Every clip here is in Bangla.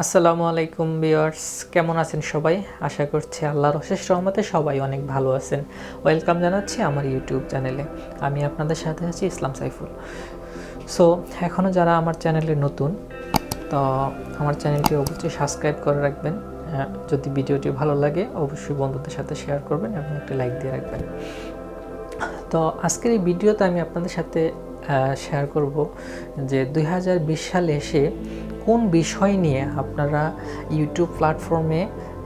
আসসালামু আলাইকুম ভিউয়ার্স, কেমন আছেন সবাই? আশা করছি আল্লাহর অশেষ রহমতে সবাই অনেক ভালো আছেন। ওয়েলকাম জানাচ্ছি আমার ইউটিউব চ্যানেলে। আমি আপনাদের সাথে আছি ইসলাম সাইফুল। সো এখনও যারা আমার চ্যানেলে নতুন, তো আমার চ্যানেলটি অবশ্যই সাবস্ক্রাইব করে রাখবেন। যদি ভিডিওটি ভালো লাগে অবশ্যই বন্ধুদের সাথে শেয়ার করবেন এবং একটি লাইক দিয়ে রাখবেন। তো আজকের এই ভিডিওতে আমি আপনাদের সাথে শেয়ার করব যে 2020 সালে এসে কোন বিষয় নিয়ে আপনারা ইউটিউব প্ল্যাটফর্মে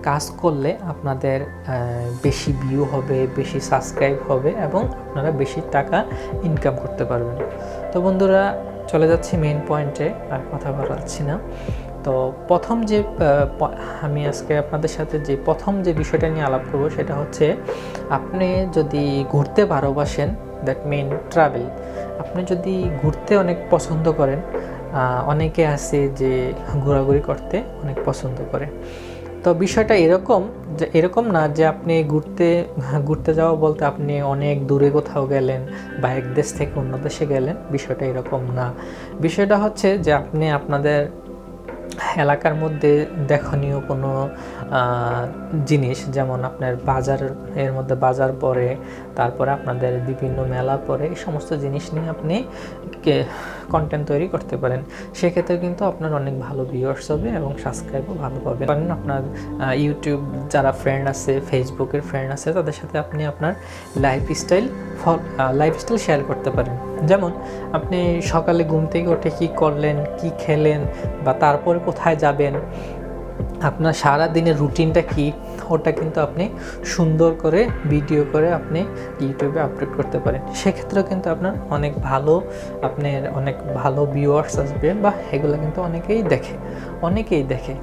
কাজ করলে আপনাদের বেশি ভিউ হবে, বেশি সাবস্ক্রাইব হবে এবং আপনারা বেশি টাকা ইনকাম করতে পারবেন। তো বন্ধুরা, চলে যাচ্ছি মেইন পয়েন্টে, আর কথা বাড়াচ্ছি না। তো প্রথম যে আমি আজকে আপনাদের সাথে যে প্রথম যে বিষয়টা নিয়ে আলাপ করব সেটা হচ্ছে, আপনি যদি ঘুরতে ভালোবাসেন, দ্যাট মিন ট্রাভেল, আপনি যদি ঘুরতে অনেক পছন্দ করেন, অনেকে আছে যে ঘোরাঘুরি করতে অনেক পছন্দ করে। তো বিষয়টা এরকম না যে আপনি ঘুরতে যাওয়া বলতে আপনি অনেক দূরে কোথাও গেলেন বা এক দেশ থেকে অন্য দেশে গেলেন, বিষয়টা এরকম না। বিষয়টা হচ্ছে যে আপনি আপনাদের এলাকার মধ্যে দেখনীয় কোনো জিনিস, যেমন আপনার এর মধ্যে বাজার পড়ে, তারপরে আপনাদের বিভিন্ন মেলা পড়ে, এই সমস্ত জিনিস নিয়ে আপনি কন্টেন্ট তৈরি করতে পারেন। সেক্ষেত্রে কিন্তু আপনার অনেক ভালো ভিউয়ার্স হবে এবং সাবস্ক্রাইবও ভালো পাবেন। আপনার ইউটিউব যারা ফ্রেন্ড আছে, ফেসবুকের ফ্রেন্ড আছে, তাদের সাথে আপনি আপনার লাইফস্টাইল শেয়ার করতে পারেন। যেমন আপনি সকালে ঘুম থেকে উঠে কী করলেন, কি খেলেন, বা তারপরে কোথায় যাবেন, আপনার সারা দিনের রুটিনটা কি, ওটা কিন্তু আপনি সুন্দর করে ভিডিও করে আপনি ইউটিউবে আপলোড করতে পারেন। সেক্ষেত্রেও কিন্তু আপনার অনেক ভালো ভিউয়ার্স আসবে, বা এগুলো কিন্তু অনেকেই দেখে।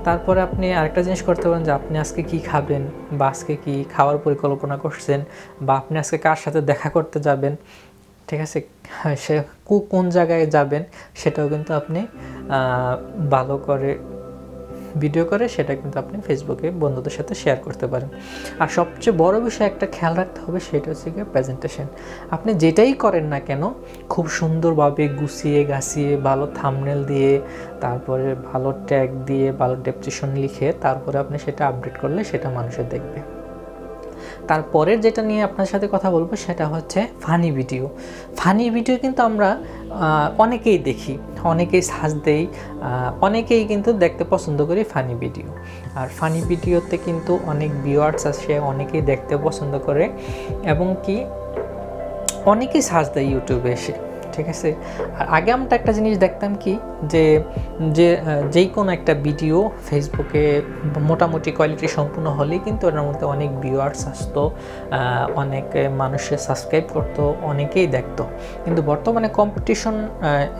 তারপরে আপনি আরেকটা জিনিস করতে পারেন যে আপনি আজকে কি খাবেন, বা আজকে কি খাওয়ার পরিকল্পনা করছেন, বা আপনি আজকে কার সাথে দেখা করতে যাবেন, ঠিক আছে, সে কোন জায়গায় যাবেন, সেটাও কিন্তু আপনি ভালো করে ভিডিও করে সেটা কিন্তু আপনি ফেসবুকে বন্ধুদের সাথে শেয়ার করতে পারেন। আর সবচেয়ে বড় বিষয় একটা খেয়াল রাখতে হবে, সেটা হচ্ছে গিয়ে প্রেজেন্টেশন। আপনি যেটাই করেন না কেন, খুব সুন্দরভাবে গুছিয়ে গাছিয়ে ভালো থাম্বনেল দিয়ে, তারপরে ভালো ট্যাগ দিয়ে, ভালো ডেসক্রিপশন লিখে, তারপরে আপনি সেটা আপডেট করলে সেটা মানুষে দেখবে। তারপরের যেটা নিয়ে আপনার সাথে কথা বলবো সেটা হচ্ছে ফানি ভিডিও কিন্তু আমরা অনেকেই দেখি, অনেকেই সার্চ দেই, অনেকেই কিন্তু দেখতে পছন্দ করি ফানি ভিডিও। আর ফানি ভিডিওতে কিন্তু অনেক ভিউয়ার্স আসে, অনেকেই দেখতে পছন্দ করে, এবং কি অনেকেই সার্চ দেয় ইউটিউবে এসে, ঠিক আছে। আর আগে আমরা একটা জিনিস দেখতাম কি, যেই কোনো একটা ভিডিও ফেসবুকে মোটামুটি কোয়ালিটি সম্পূর্ণ হলেই কিন্তু ওটার মধ্যে অনেক ভিউয়ার্স আসতো, অনেক মানুষের সাবস্ক্রাইব করতো, অনেকেই দেখতো। কিন্তু বর্তমানে কম্পিটিশন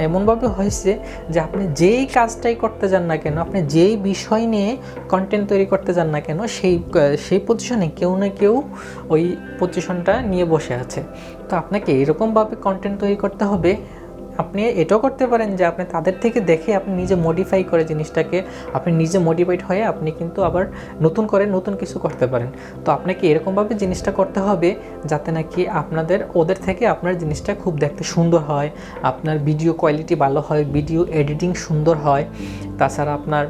এমনভাবে হয়েছে যে আপনি যেই কাজটাই করতে যান না কেন, আপনি যেই বিষয় নিয়ে কন্টেন্ট তৈরি করতে যান না কেন, সেই পজিশনে কেউ না কেউ ওই পজিশনটা নিয়ে বসে আছে। তো আপনাকে এরকমভাবে কন্টেন্ট তৈরি করতে হবে। আপনি এটাও করতে পারেন যে আপনি তাদের থেকে দেখে আপনি নিজে মডিফাই করে জিনিসটাকে, আপনি নিজে মোটিভেট হয়ে আপনি কিন্তু আবার নতুন কিছু করতে পারেন। তো আপনাকে এরকমভাবে জিনিসটা করতে হবে যাতে নাকি ওদের থেকে আপনার জিনিসটা খুব দেখতে সুন্দর হয়, আপনার ভিডিও কোয়ালিটি ভালো হয়, ভিডিও এডিটিং সুন্দর হয়, তাছাড়া আপনার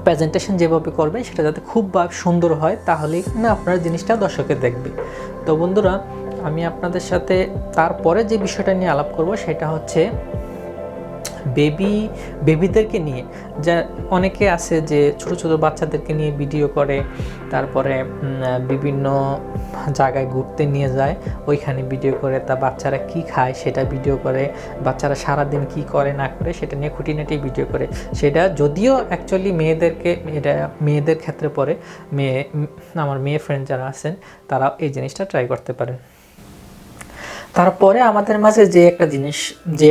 প্রেজেন্টেশন যেভাবে করবেন সেটা যাতে খুব সুন্দর হয়, তাহলেই না আপনার জিনিসটা দর্শকে দেখবে। তো বন্ধুরা, আমি আপনাদের সাথে তারপরে যে বিষয়টা নিয়ে আলাপ করব সেটা হচ্ছে বেবিদেরকে নিয়ে। যা অনেকে আছে যে ছোট বাচ্চাদেরকে নিয়ে ভিডিও করে, তারপরে বিভিন্ন জায়গায় ঘুরতে নিয়ে যায়, ওইখানে ভিডিও করে, তা বাচ্চারা কি খায় সেটা ভিডিও করে, বাচ্চারা সারাদিন কি করে না করে সেটা নিয়ে খুঁটিনাটি ভিডিও করে। সেটা যদিও অ্যাকচুয়ালি মেয়েদের ক্ষেত্রে পড়ে, আমার মেয়ে ফ্রেন্ড যারা আছেন তারা এই জিনিসটা ট্রাই করতে পারেন। তারপরে আমাদের মাঝে যে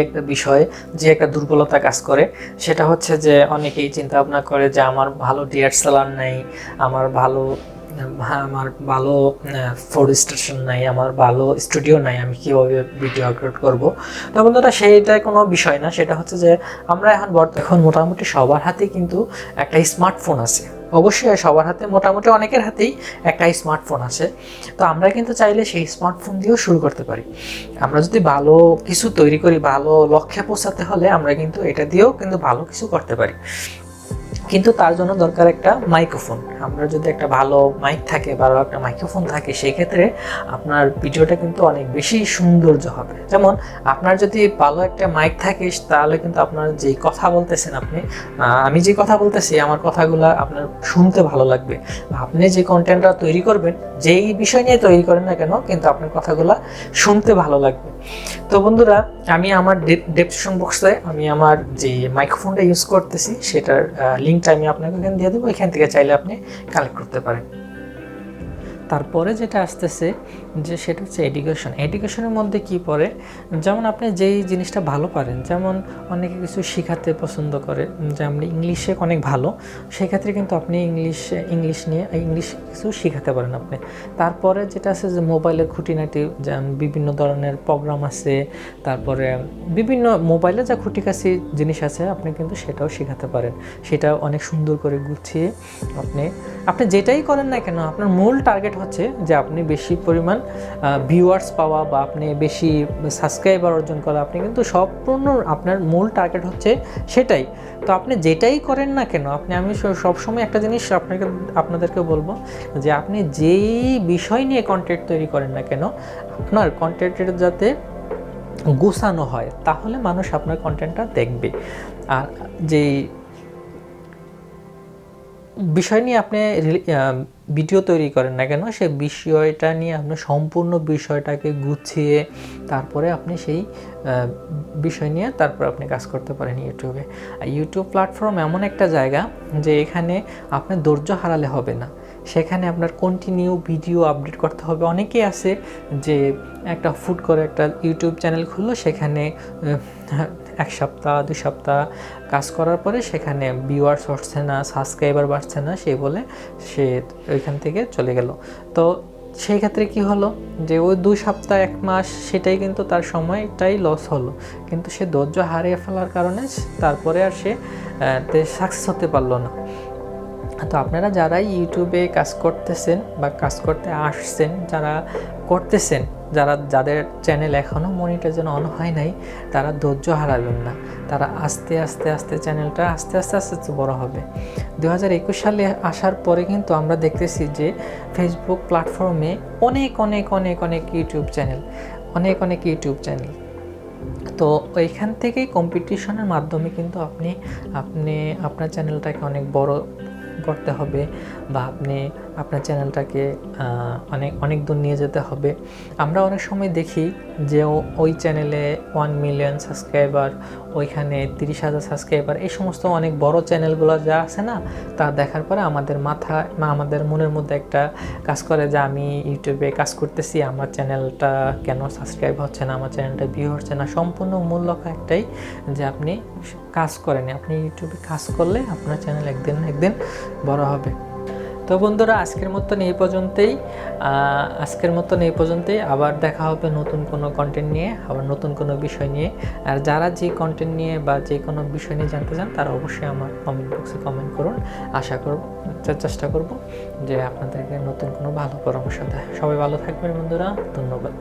একটা বিষয়, যে একটা দুর্বলতা কাজ করে, সেটা হচ্ছে যে অনেকেই চিন্তা ভাবনা করে যে আমার ভালো ডিএসএলআর নেই, আমার ভালো ফটো স্টেশন নাই, আমার ভালো স্টুডিও নাই, আমি কীভাবে ভিডিও আপলোড করবো। তো বন্ধুরা, সেইটা কোনো বিষয় না। সেটা হচ্ছে যে আমরা এখন মোটামুটি সবার হাতেই কিন্তু একটা স্মার্টফোন আছে। অবশ্যই সবার হাতে, মোটামুটি অনেকের হাতেই একটা স্মার্টফোন আছে। তো আমরা কিন্তু চাইলে সেই স্মার্টফোন দিয়েও শুরু করতে পারি। আমরা যদি ভালো কিছু তৈরি করি, ভালো লক্ষ্যে পৌঁছাতে হলে আমরা কিন্তু এটা দিয়েও কিন্তু ভালো কিছু করতে পারি। কিন্তু তার জন্য দরকার একটা মাইক্রোফোন। আমরা যদি একটা ভালো মাইক থাকে, ভালো একটা মাইক্রোফোন থাকে, সেই ক্ষেত্রে আপনার ভিডিওটা কিন্তু অনেক বেশি সৌন্দর্য হবে। যেমন আপনার যদি ভালো একটা মাইক থাকে, তাহলে কিন্তু আপনার যেই কথা বলতেছেন আমি যে কথা বলতেছি, আমার কথাগুলো আপনার শুনতে ভালো লাগবে। আপনি যে কন্টেন্টটা তৈরি করবেন, যেই বিষয় নিয়ে তৈরি করেন না কেন, কিন্তু আপনার কথাগুলো শুনতে ভালো লাগবে। তো বন্ধুরা, আমি আমার ডেসক্রিপশন বক্সে আমি আমার যে মাইক্রোফোনটা ইউজ করতেছি সেটার লিঙ্কটা আমি আপনাকে এখানে দিয়ে দেবো, এখান থেকে চাইলে আপনি কালেক্ট করতে পারেন। তারপরে যেটা আসতেছে যে সেটা হচ্ছে এডুকেশনের মধ্যে কি পড়ে, যেমন আপনি যেই জিনিসটা ভালো পারেন, যেমন অনেকে কিছু শেখাতে পছন্দ করে, যে আপনি ইংলিশে অনেক ভালো, সেক্ষেত্রে কিন্তু আপনি ইংলিশ নিয়ে কিছু শেখাতে পারেন আপনি। তারপরে যেটা আছে যে মোবাইলের খুঁটিনাটি, যেমন বিভিন্ন ধরনের প্রোগ্রাম আছে, তারপরে বিভিন্ন মোবাইলে যা খুঁটিকাছি জিনিস আছে, আপনি কিন্তু সেটাও শেখাতে পারেন। সেটা অনেক সুন্দর করে গুছিয়ে আপনি যেটাই করেন না কেন, আপনার মূল টার্গেট হচ্ছে যে আপনি বেশি পরিমাণ ভিউয়ার্স পাওয়া বা আপনি বেশি সাবস্ক্রাইবার অর্জন করা। আপনি কিন্তু সম্পূর্ণ আপনার মূল টার্গেট হচ্ছে সেটাই। তো আপনি যেটাই করেন না কেন, আমি সবসময় একটা জিনিস আপনাদেরকে বলবো, যে আপনি যেই বিষয় নিয়ে কন্টেন্ট তৈরি করেন না কেন, আপনার কন্টেন্টের যাতে গোছানো হয়, তাহলে মানুষ আপনার কন্টেন্টটা দেখবে। আর যেই বিষয় নিয়ে আপনি ভিডিও তৈরি করেন না কেন, সেই বিষয়টা নিয়ে আপনি সম্পূর্ণ বিষয়টাকে গুছিয়ে তারপরে আপনি সেই বিষয় নিয়ে তারপর আপনি কাজ করতে পারেন ইউটিউবে। আর ইউটিউব প্ল্যাটফর্ম এমন একটা জায়গা যে এখানে আপনি ধৈর্য হারালে হবে না, সেখানে আপনার কন্টিনিউ ভিডিও আপডেট করতে হবে। অনেকেই আছে যে একটা ফুট করে একটা ইউটিউব চ্যানেল খুললো, সেখানে 1 সপ্তাহ 2 সপ্তাহ কাজ করার পরে সেখানে ভিউয়ার্স হচ্ছে না, সাবস্ক্রাইবার বাড়ছে না, সে বলে সে ওইখান থেকে চলে গেল। তো সেই ক্ষেত্রে কি হলো, যে ওই 2 সপ্তাহ 1 মাস সেটাই কিন্তু তার সময়টাই লস হলো, কিন্তু সে ধৈর্য হারিয়ে ফেলার কারণে তারপরে আর সে সাকসেস হতে পারলো না। তো আপনারা যারাই ইউটিউবে কাজ করতেছেন বা কাজ করতে আসছেন, যাদের চ্যানেল এখনও মনিটাইজেশন অন হয় নাই, তারা ধৈর্য হারাবেন না। তারা আস্তে আস্তে চ্যানেলটা আস্তে আস্তে বড় হবে। 2021 সালে আসার পরে কিন্তু আমরা দেখতেছি যে ফেসবুক প্ল্যাটফর্মে অনেক ইউটিউব চ্যানেল, তো ওইখান থেকেই কম্পিটিশনের মাধ্যমে কিন্তু আপনি আপনার চ্যানেলটাকে অনেক বড় করতে হবে, বা আপনার চ্যানেলটাকে অনেক দূর নিয়ে যেতে হবে। আমরা অনেক সময় দেখি যে ওই চ্যানেলে 1 মিলিয়ন সাবস্ক্রাইবার, ওইখানে 30,000 সাবস্ক্রাইবার, এই সমস্ত অনেক বড় চ্যানেলগুলো যা আছে না, তা দেখার পরে আমাদের মনের মধ্যে একটা কাজ করে যে আমি ইউটিউবে কাজ করতেছি, আমার চ্যানেলটা কেন সাবস্ক্রাইব হচ্ছে না, আমার চ্যানেলটা ভিউ হচ্ছে না। সম্পূর্ণ মূল লক্ষ্য একটাই, যে আপনি কাজ করেন, আপনি ইউটিউবে কাজ করলে আপনার চ্যানেল একদিন বড় হবে। তো বন্ধুরা, আজকের মতন এই পর্যন্তই। আবার দেখা হবে নতুন কোনো কন্টেন্ট নিয়ে, আবার নতুন কোনো বিষয় নিয়ে। আর যারা যে কন্টেন্ট নিয়ে বা যে কোনো বিষয় নিয়ে জানতে চান, তারা অবশ্যই আমার কমেন্ট বক্সে কমেন্ট করুন। চেষ্টা করব যে আপনাদেরকে নতুন কোনো ভালো পরামর্শ দেয়। সবাই ভালো থাকবেন বন্ধুরা, ধন্যবাদ।